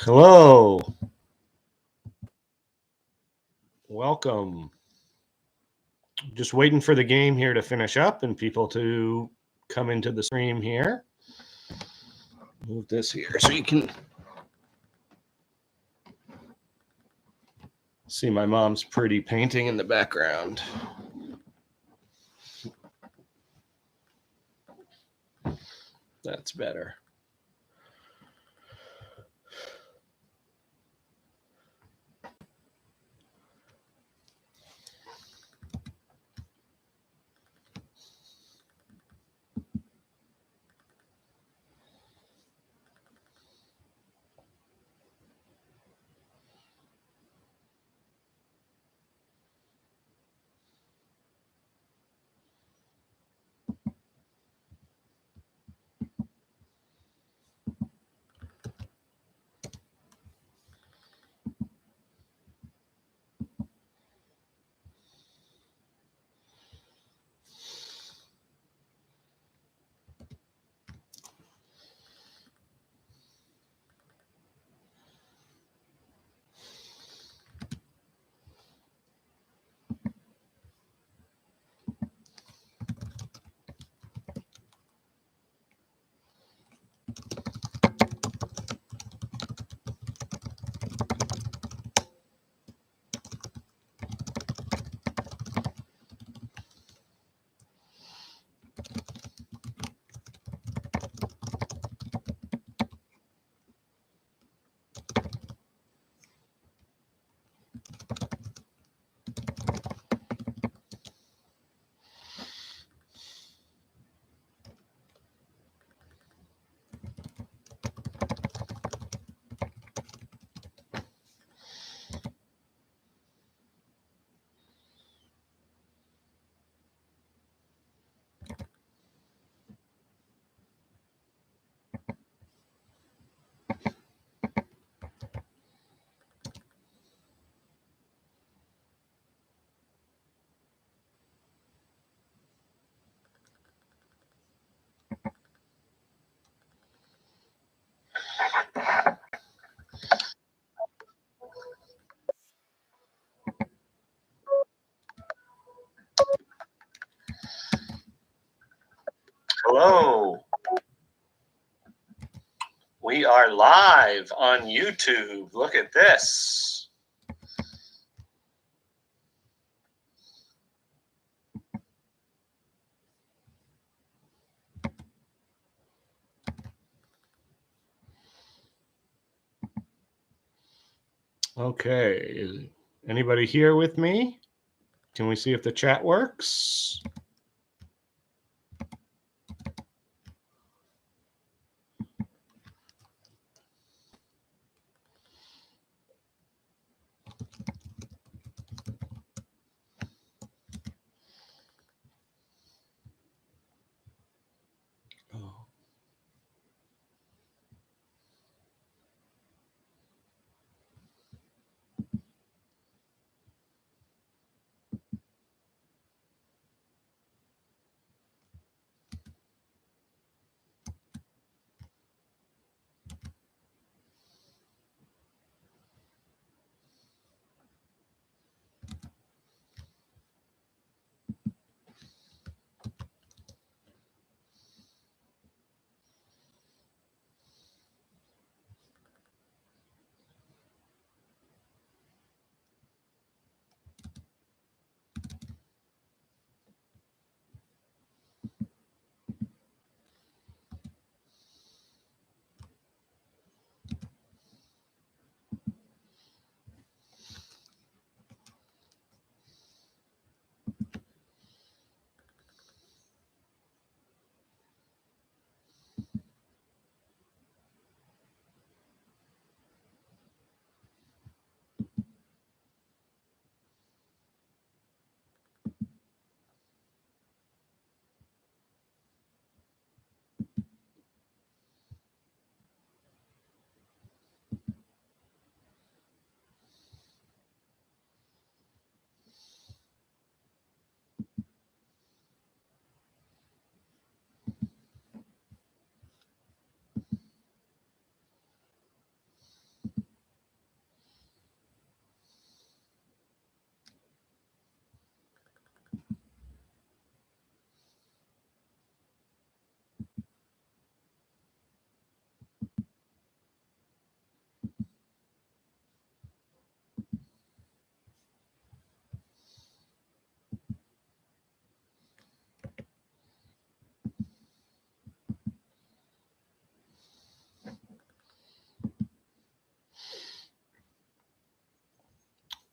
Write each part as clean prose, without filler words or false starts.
Hello. Welcome. Just waiting for the game here to finish up and people to come into the stream here. Move this here so you can see my mom's pretty painting in the background. That's better. Hello. We are live on YouTube. Look at this. Okay. Is anybody here with me? Can we see if the chat works? Oh.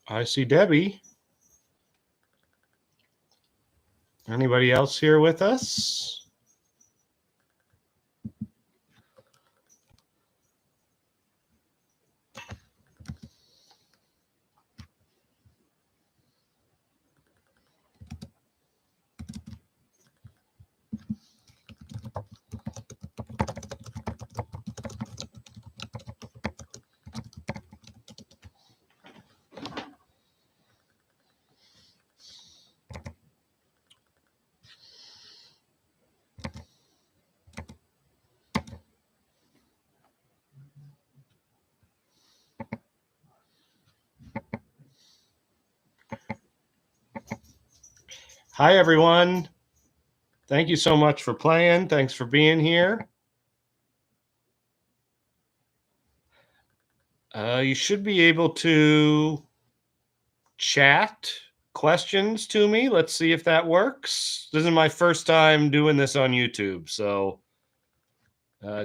I see Debbie. Anybody else here with us? Hi, everyone. Thank you so much for playing. Thanks for being here. You should be able to chat questions to me. Let's see if that works. This is my first time doing this on YouTube, so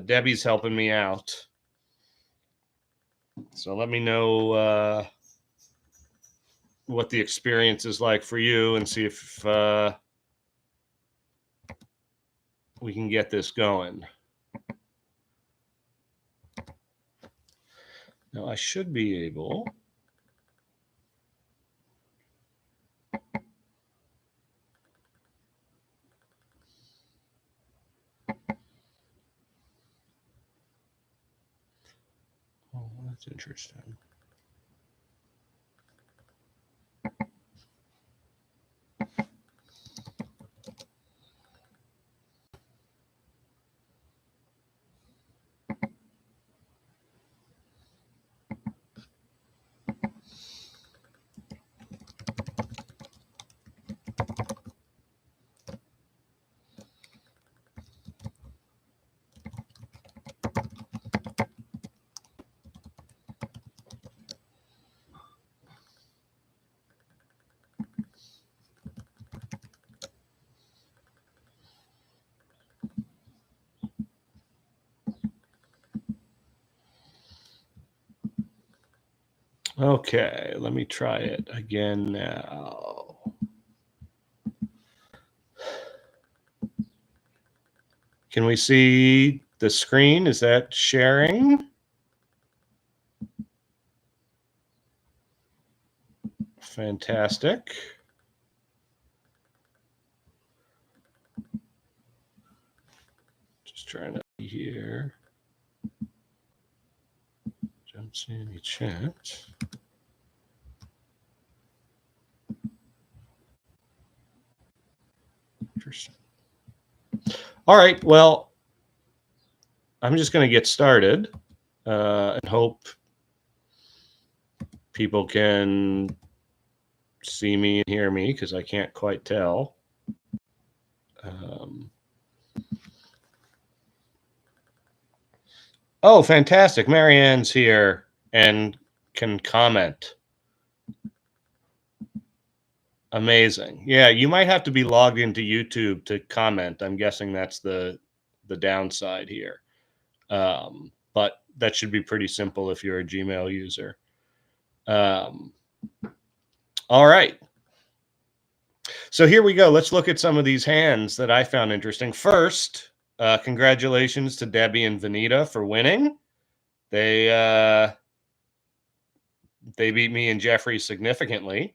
Debbie's helping me out. So let me know what the experience is like for you and see if we can get this going. Now I should be able. Oh, that's interesting. Okay, let me try it again now. Can we see the screen? Is that sharing? Fantastic. Just trying to see here. Don't see any chat. Interesting. All right, well, I'm just going to get started and hope people can see me and hear me because I can't quite tell. Oh, fantastic. Marianne's here and can comment. Amazing. Yeah, you might have to be logged into YouTube to comment. I'm guessing that's the downside here. But that should be pretty simple if you're a Gmail user. All right. So here we go. Let's look at some of these hands that I found interesting. First, congratulations to Debbie and Vanita for winning. They beat me and Jeffrey significantly.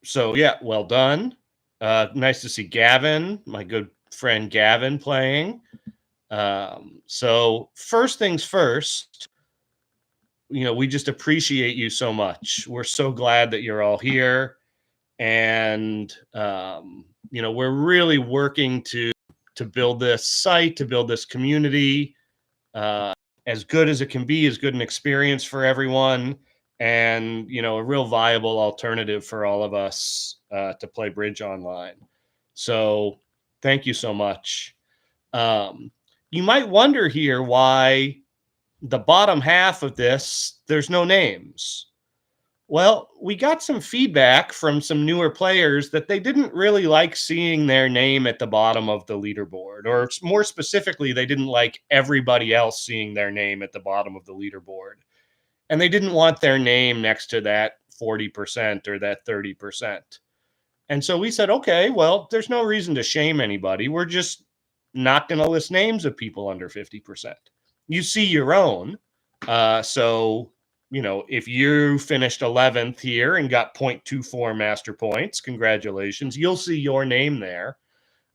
So yeah, well done. Nice to see Gavin, my good friend Gavin, playing. So first things first, we just appreciate you so much. We're so glad that you're all here, and we're really working to build this site, to build this community as good as it can be, as good an experience for everyone, and a real viable alternative for all of us to play bridge online. So thank you so much. You might wonder here why the bottom half of this, there's no names. Well, we got some feedback from some newer players that they didn't really like seeing their name at the bottom of the leaderboard, or more specifically, they didn't like everybody else seeing their name at the bottom of the leaderboard. And they didn't want their name next to that 40% or that 30%. And so we said, okay, well, there's no reason to shame anybody. We're just not going to list names of people under 50%. You see your own. So, you know, if you finished 11th here and got 0.24 master points, congratulations. You'll see your name there,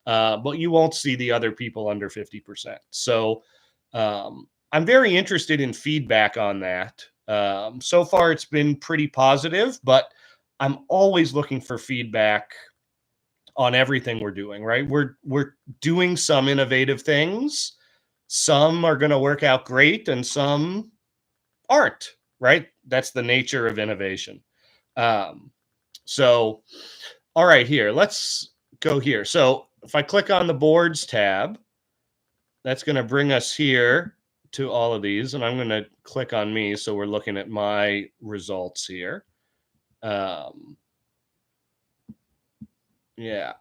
but you won't see the other people under 50%. So I'm very interested in feedback on that. So far, it's been pretty positive, but I'm always looking for feedback on everything we're doing, right? We're doing some innovative things. Some are going to work out great and some aren't, right? That's the nature of innovation. So, all right, here, let's go here. So if I click on the boards tab, that's going to bring us here to all of these. And I'm going to click on me. So we're looking at my results here. Yeah.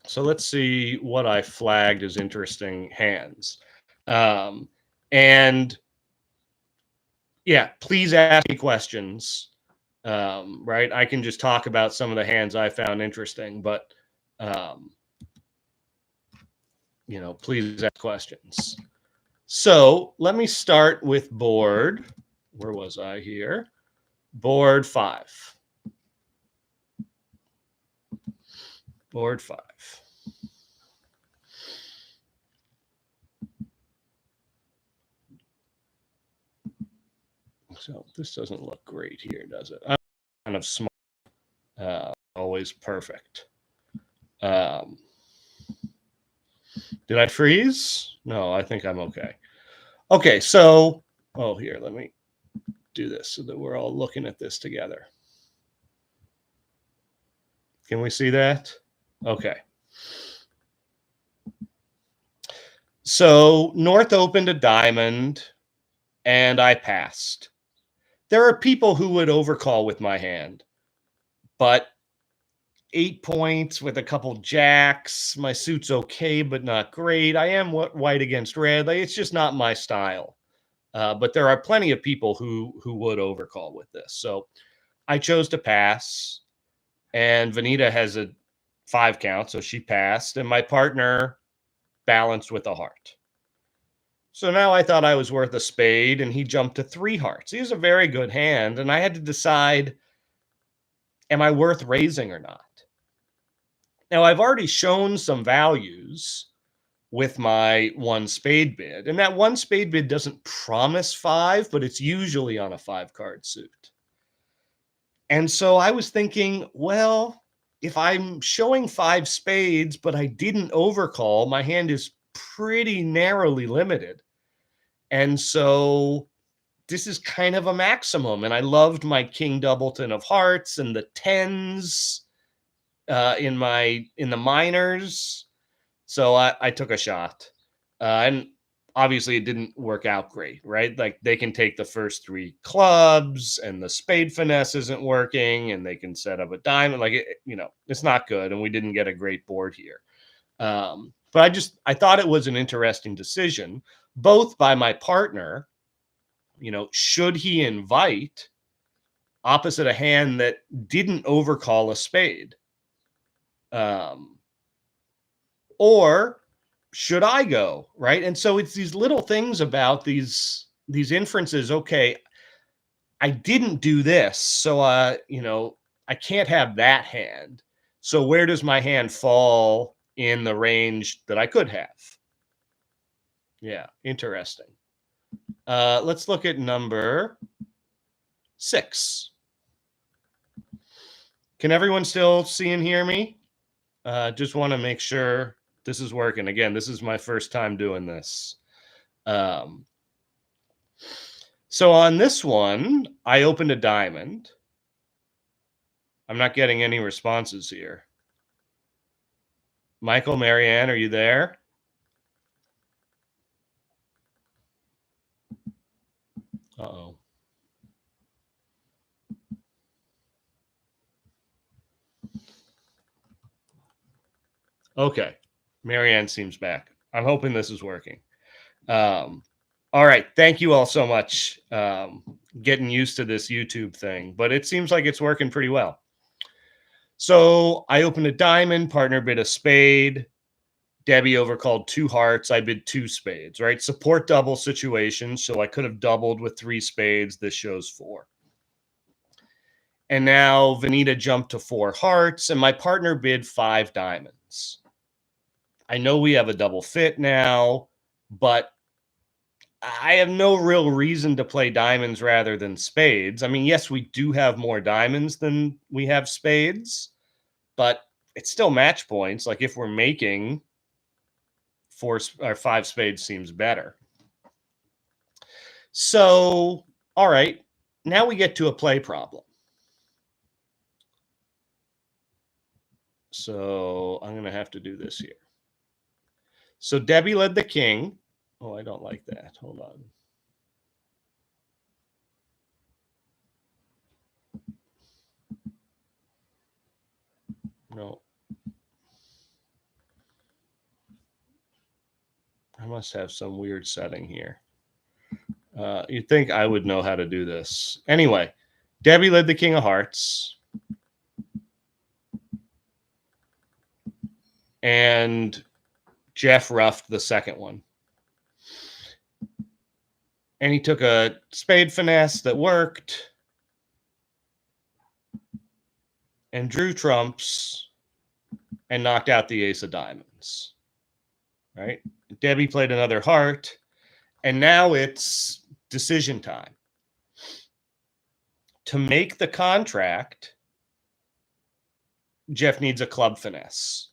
So let's see what I flagged as interesting hands. And yeah, please ask me questions. Right. I can just talk about some of the hands I found interesting, but, you know, please ask questions. So let me start with board. Where was I here? Board 5. Board 5. So this doesn't look great here, does it? I'm kind of small. Always perfect. Did I freeze? No, I think I'm okay. Okay, so, oh, here, let me do this so that we're all looking at this together. Can we see that? Okay. So North opened a diamond and I passed. There are people who would overcall with my hand, but 8 points with a couple jacks. My suit's okay, but not great. I am white against red. Like, it's just not my style. But there are plenty of people who would overcall with this. So I chose to pass, and Vanita has a 5 count, so she passed, and my partner balanced with a heart. So now I thought I was worth a spade, and he jumped to 3 hearts. He was a very good hand, and I had to decide, am I worth raising or not? Now, I've already shown some values with my 1 spade bid, and that 1 spade bid doesn't promise 5, but it's usually on a 5-card suit. And so I was thinking, well, if I'm showing 5 spades, but I didn't overcall, my hand is pretty narrowly limited. And so this is kind of a maximum. And I loved my King Doubleton of hearts and the 10s in the minors. So I took a shot. And obviously it didn't work out great, right? Like, they can take the first 3 clubs and the spade finesse isn't working and they can set up a diamond. Like, you know, it's not good. And we didn't get a great board here. But I thought it was an interesting decision, both by my partner. You know, should he invite opposite a hand that didn't overcall a spade? Or should I go, right? And so it's these little things about these inferences. Okay, I didn't do this, so you know, I can't have that hand. So where does my hand fall in the range that I could have? Yeah, interesting. Let's look at number 6. Can everyone still see and hear me? Just want to make sure this is working. Again, this is my first time doing this. So on this one, I opened a diamond. I'm not getting any responses here. Michael, Marianne, are you there? Uh-oh. Okay. Marianne seems back. I'm hoping this is working. All right. Thank you all so much. Getting used to this YouTube thing, but it seems like it's working pretty well. So I opened a diamond, partner bid a spade. Debbie overcalled 2 hearts. I bid 2 spades, right? Support double situation. So I could have doubled with 3 spades. This shows 4. And now Vanita jumped to 4 hearts, and my partner bid 5 diamonds. I know we have a double fit now, but I have no real reason to play diamonds rather than spades. I mean, yes, we do have more diamonds than we have spades, but it's still match points. Like if we're making 4 or 5 spades seems better. So, all right, now we get to a play problem. So I'm going to have to do this here. So Debbie led the king. Oh, I don't like that. Hold on. No. I must have some weird setting here. You'd think I would know how to do this. Anyway, Debbie led the king of hearts. And Jeff roughed the second one. And he took a spade finesse that worked and drew trumps and knocked out the ace of diamonds. Right? Debbie played another heart, and now it's decision time. To make the contract, Jeff needs a club finesse.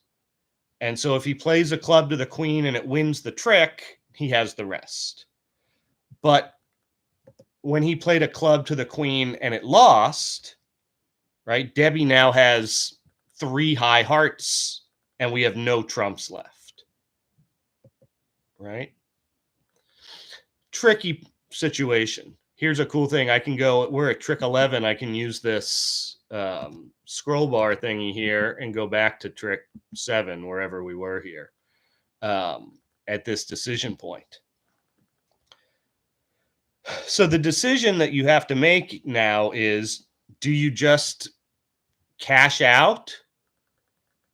And so if he plays a club to the queen and it wins the trick, he has the rest. But when he played a club to the queen and it lost, right, Debbie now has 3 high hearts and we have no trumps left. Right? Tricky situation. Here's a cool thing. I can go, we're at trick 11. I can use this scroll bar thingy here and go back to trick 7, wherever we were here at this decision point. So the decision that you have to make now is, do you just cash out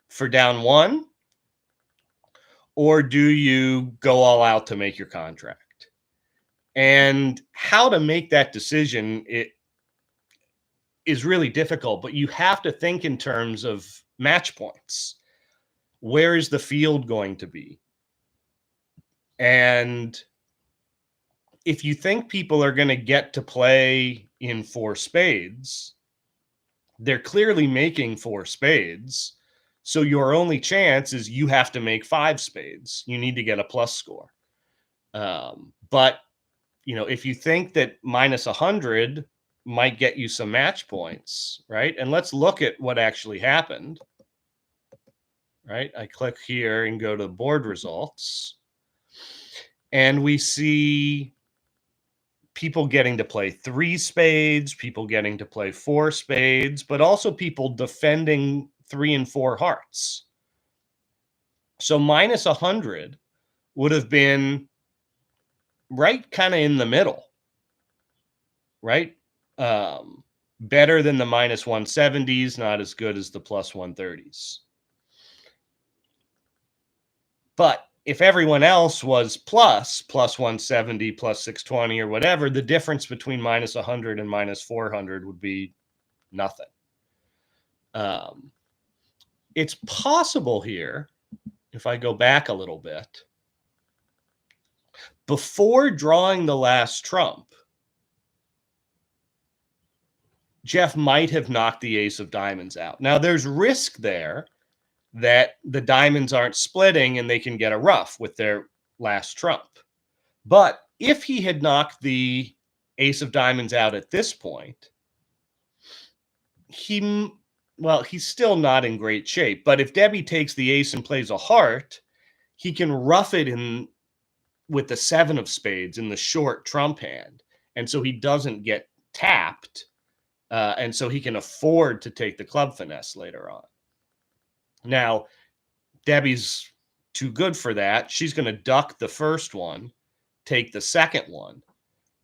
for down 1? Or do you go all out to make your contract? And how to make that decision, it is really difficult, but you have to think in terms of match points. Where is the field going to be? And if you think people are going to get to play in 4 spades, they're clearly making 4 spades. So your only chance is you have to make 5 spades. You need to get a plus score. But, you know, if you think that minus 100 might get you some match points, right? And let's look at what actually happened, right? I click here and go to board results. And we see people getting to play 3 spades, people getting to play 4 spades, but also people defending 3 and 4 hearts. So minus 100 would have been right kind of in the middle, right? Better than the minus 170s, not as good as the plus 130s. But if everyone else was plus 170, plus 620 or whatever, the difference between minus 100 and minus 400 would be nothing. It's possible here, if I go back a little bit, before drawing the last trump, Jeff might have knocked the ace of diamonds out. Now, there's risk there that the diamonds aren't splitting and they can get a ruff with their last trump. But if he had knocked the ace of diamonds out at this point, he's still not in great shape. But if Debbie takes the ace and plays a heart, he can ruff it in with the 7 of spades in the short trump hand. And so he doesn't get tapped. And so he can afford to take the club finesse later on. Now, Debbie's too good for that. She's going to duck the first one, take the second one.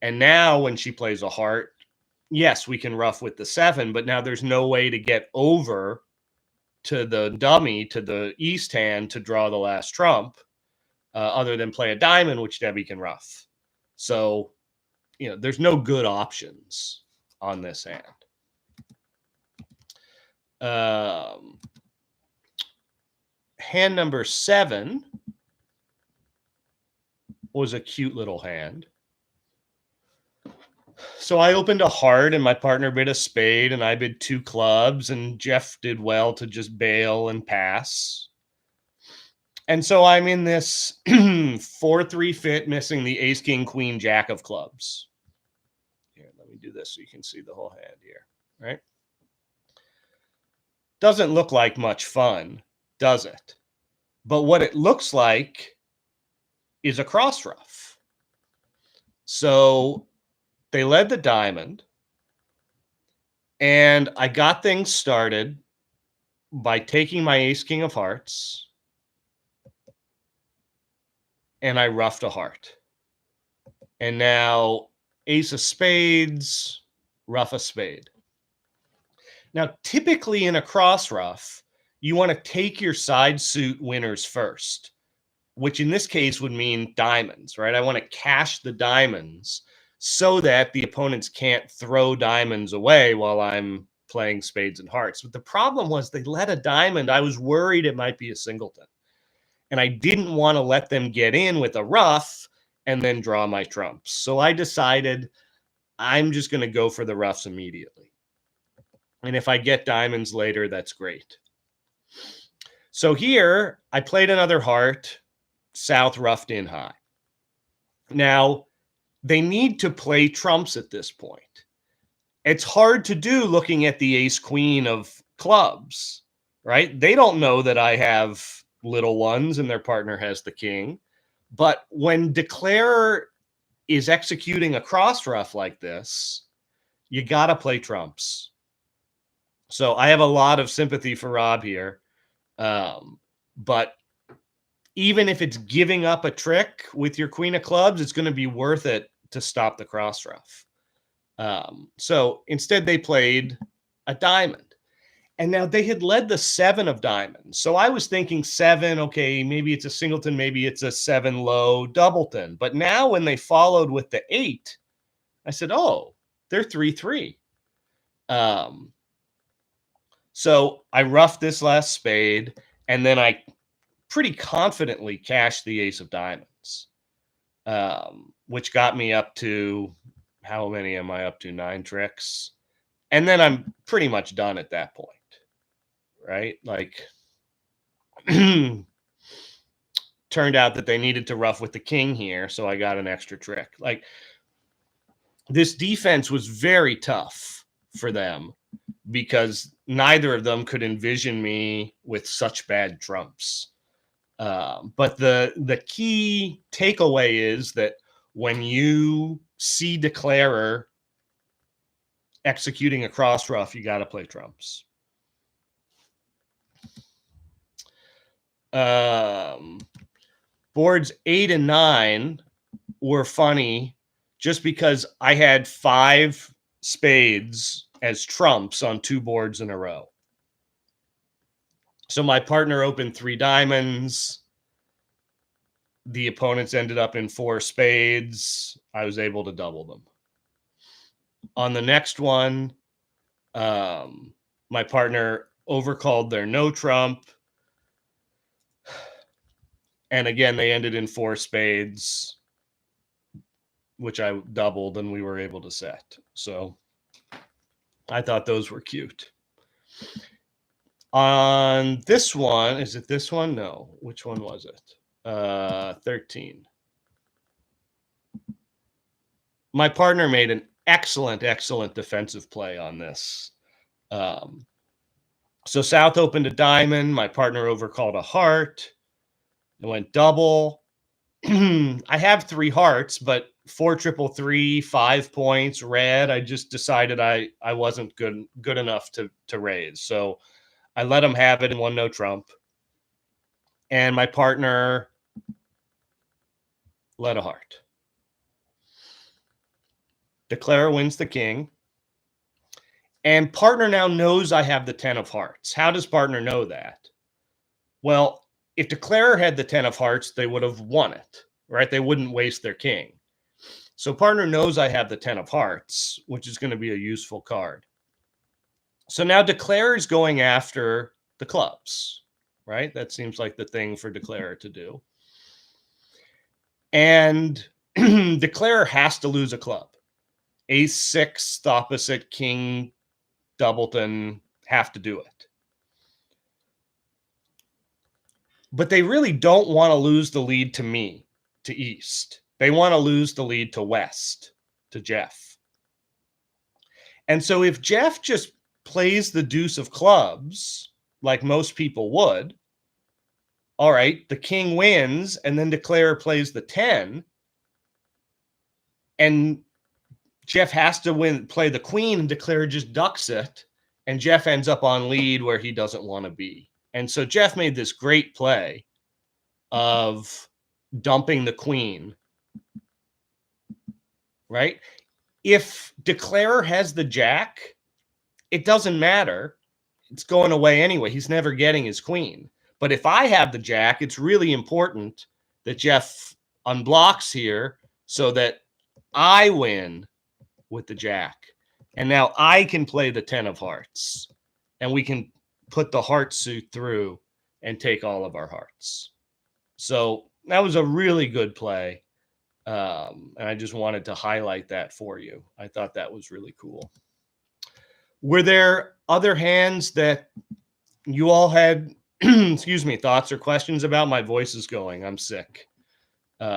And now when she plays a heart, yes, we can ruff with the 7, but now there's no way to get over to the dummy, to the east hand to draw the last trump, other than play a diamond, which Debbie can ruff. So, there's no good options on this hand. Hand number 7 was a cute little hand. So I opened a heart and my partner bid a spade and I bid 2 clubs and Jeff did well to just bail and pass. And so I'm in this 4-3 fit, missing the ace, king, queen, jack of clubs. Here, let me do this so you can see the whole hand here, right? Doesn't look like much fun, does it? But what it looks like is a cross ruff. So they led the diamond, and I got things started by taking my ace, king of hearts, and I ruffed a heart. And now ace of spades, ruff a spade. Now, typically in a cross ruff, you want to take your side suit winners first, which in this case would mean diamonds, right? I want to cash the diamonds so that the opponents can't throw diamonds away while I'm playing spades and hearts. But the problem was they led a diamond. I was worried it might be a singleton. And I didn't want to let them get in with a ruff and then draw my trumps. So I decided I'm just going to go for the ruffs immediately. And if I get diamonds later, that's great. So here, I played another heart, south ruffed in high. Now, they need to play trumps at this point. It's hard to do looking at the ace queen of clubs, right? They don't know that I have little ones and their partner has the king. But when declarer is executing a cross ruff like this, you got to play trumps. So I have a lot of sympathy for Rob here. But even if it's giving up a trick with your queen of clubs, it's going to be worth it to stop the cross ruff. So instead they played a diamond. And now they had led the 7 of diamonds. So I was thinking 7, okay, maybe it's a singleton, maybe it's a 7 low doubleton. But now when they followed with the 8, I said, oh, they're 3-3. So I roughed this last spade, and then I pretty confidently cashed the ace of diamonds, which got me up to, how many am I up to? 9 tricks. And then I'm pretty much done at that point, right? Like, turned out that they needed to ruff with the king here, so I got an extra trick. Like, this defense was very tough for them because neither of them could envision me with such bad trumps. But the key takeaway is that when you see declarer executing a cross ruff, you got to play trumps. Boards 8 and 9 were funny just because I had 5 spades as trumps on 2 boards in a row. So my partner opened 3 diamonds. The opponents ended up in 4 spades. I was able to double them. On the next one, my partner overcalled their no trump. And again, they ended in 4 spades, which I doubled, and we were able to set. So I thought those were cute. On this one, is it this one? No. Which one was it? 13. My partner made an excellent defensive play on this. So South opened a diamond. My partner overcalled a heart. It went double. I have 3 hearts, but 4 triple 3, 5 points, red. I just decided I wasn't good enough to raise. So I let him have it and won no trump. and my partner led a heart. Declarer wins the king. And partner now knows I have the 10 of hearts. How does partner know that? Well, if declarer had the 10 of hearts, they would have won it, right? They wouldn't waste their king. So partner knows I have the 10 of hearts, which is going to be a useful card. So now declarer is going after the clubs, right? That seems like the thing for declarer to do. And declarer has to lose a club. Ace 6, opposite king, doubleton have to do it. But they really don't want to lose the lead to me, to east. They want to lose the lead to west, to Jeff. And so if Jeff just plays the deuce of clubs, like most people would, all right, the king wins, and then declarer plays the 10, and Jeff has to play the queen, and declarer just ducks it, and Jeff ends up on lead where he doesn't want to be. And so Jeff made this great play of dumping the queen, right? If declarer has the jack, it doesn't matter. It's going away anyway. He's never getting his queen. But if I have the jack, it's really important that Jeff unblocks here so that I win with the jack. And now I can play the 10 of hearts, and we can put the heart suit through and take all of our hearts. So that was a really good play. And I just wanted to highlight that for you. I thought that was really cool. Were there other hands that you all had, excuse me, thoughts or questions about? My voice is going. I'm sick.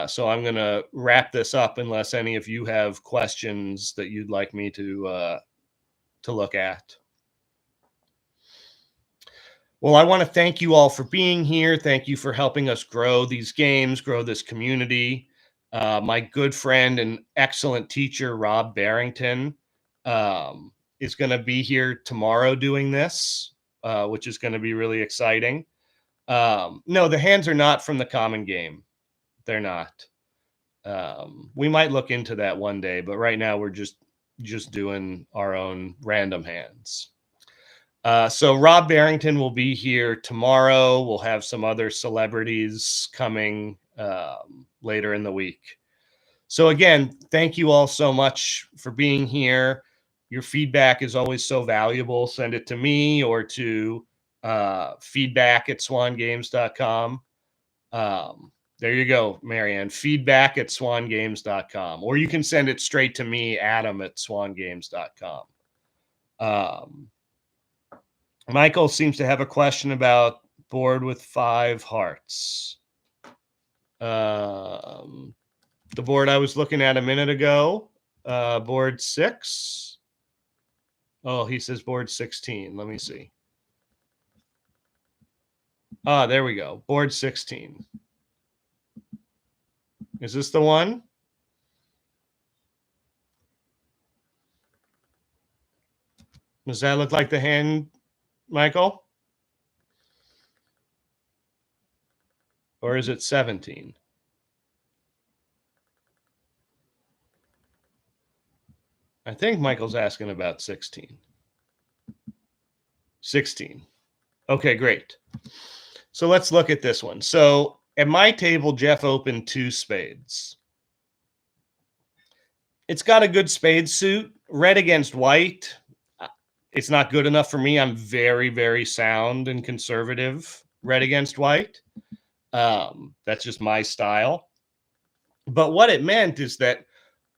So I'm going to wrap this up unless any of you have questions that you'd like me to look at. Well, I want to thank you all for being here. Thank you for helping us grow these games, grow this community. My good friend and excellent teacher, Rob Barrington, is going to be here tomorrow doing this, which is going to be really exciting. No, the hands are not from the common game. They're not. We might look into that one day, but right now we're just doing our own random hands. So Rob Barrington will be here tomorrow. We'll have some other celebrities coming later in the week. So again, thank you all so much for being here. Your feedback is always so valuable. Send it to me or to feedback@swangames.com. There you go, Marianne. Feedback@swangames.com. Or you can send it straight to me, Adam@swangames.com. Michael seems to have a question about board with 5 hearts. The board I was looking at a minute ago, board 6. Oh, he says board 16. Let me see. There we go. Board 16. Is this the one? Does that look like the hand, Michael? Or is it 17? I think Michael's asking about 16. 16. Okay, great. So let's look at this one. So at my table, Jeff opened 2 spades. It's got a good spade suit. Red against white. It's not good enough for me. I'm very, very sound and conservative. Red against white. That's just my style. But what it meant is that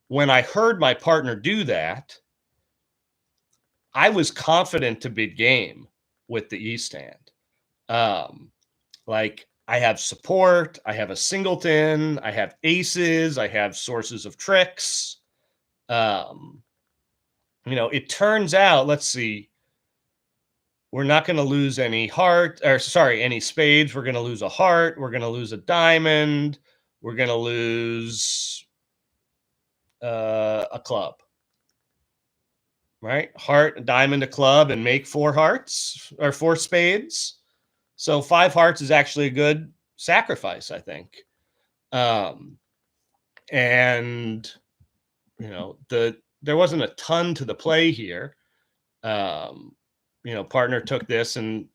when I heard my partner do that, I was confident to bid game with the East hand. Like I have support, I have a singleton, I have aces, I have sources of tricks. It turns out, let's see, we're not going to lose any any spades. We're going to lose a heart. We're going to lose a diamond. We're going to lose a club, right? Heart, a diamond, a club, and make 4 hearts or 4 spades. So 5 hearts is actually a good sacrifice, I think. And there wasn't a ton to the play here. Partner took this and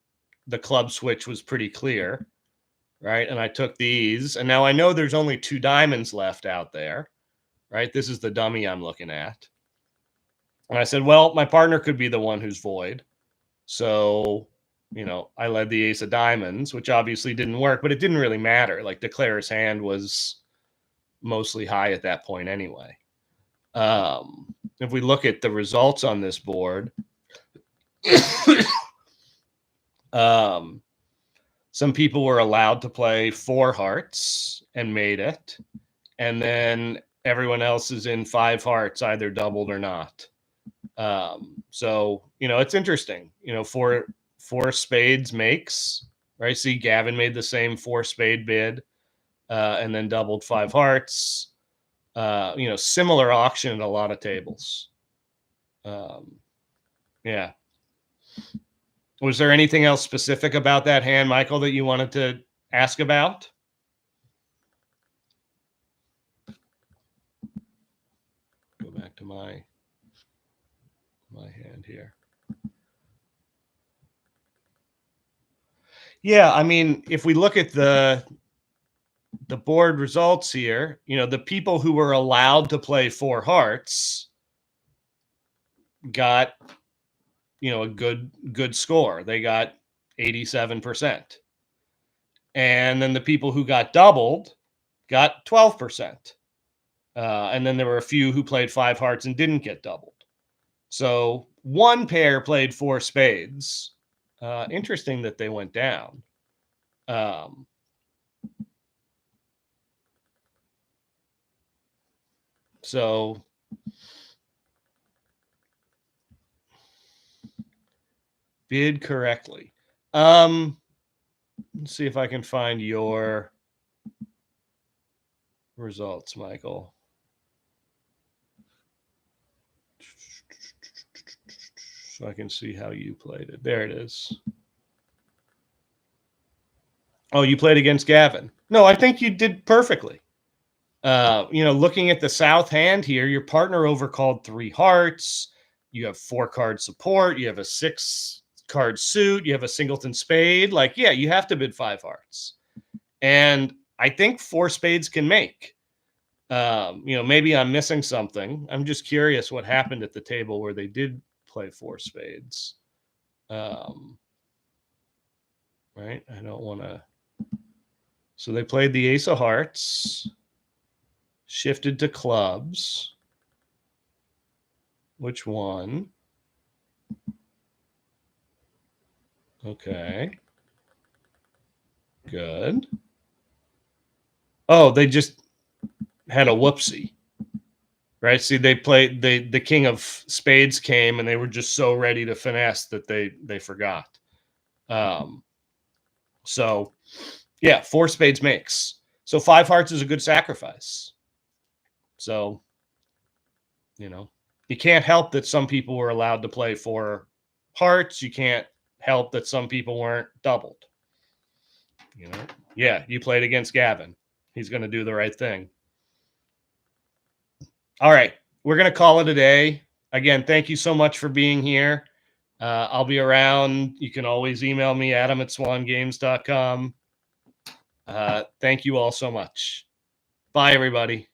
the club switch was pretty clear, right? And I took these, and now I know there's only 2 diamonds left out there, right? This is the dummy I'm looking at. And I said, well, my partner could be the one who's void. So, I led the ace of diamonds, which obviously didn't work, but it didn't really matter. Like, Declare's hand was mostly high at that point anyway. If we look at the results on this board, some people were allowed to play 4 hearts and made it, and then everyone else is in 5 hearts, either doubled or not. So it's interesting. 4 spades makes, right? See, Gavin made the same 4 spade bid, and then doubled 5 hearts. Similar auction at a lot of tables. Yeah. Was there anything else specific about that hand, Michael, that you wanted to ask about? Go back to my hand here. Yeah, I mean, if we look at the board results here, the people who were allowed to play 4 hearts got a good score. They got 87%. And then the people who got doubled got 12%. And then there were a few who played 5 hearts and didn't get doubled. So one pair played 4 spades. Interesting that they went down. So bid correctly. Let's see if I can find your results, Michael. So I can see how you played it. There it is. Oh, you played against Gavin. No, I think you did perfectly. Looking at the south hand here, your partner overcalled 3 hearts. You have 4 card support. You have a 6 card suit. You have a singleton spade. Like, yeah, you have to bid 5 hearts. And I think 4 spades can make. Maybe I'm missing something. I'm just curious what happened at the table where they did play 4 spades. Right? I don't want to. So they played the ace of hearts, shifted to clubs. Which one? Okay. Good. Oh, they just had a whoopsie. Right? See, they played the king of spades came and they were just so ready to finesse that they forgot. So yeah, 4 spades makes. So 5 hearts is a good sacrifice. So, you can't help that some people were allowed to play 4 hearts. You can't help that some people weren't doubled. Yeah, you played against Gavin. He's going to do the right thing. All right, we're going to call it a day. Again, thank you so much for being here. I'll be around. You can always email me, adam@swangames.com. Thank you all so much. Bye, everybody.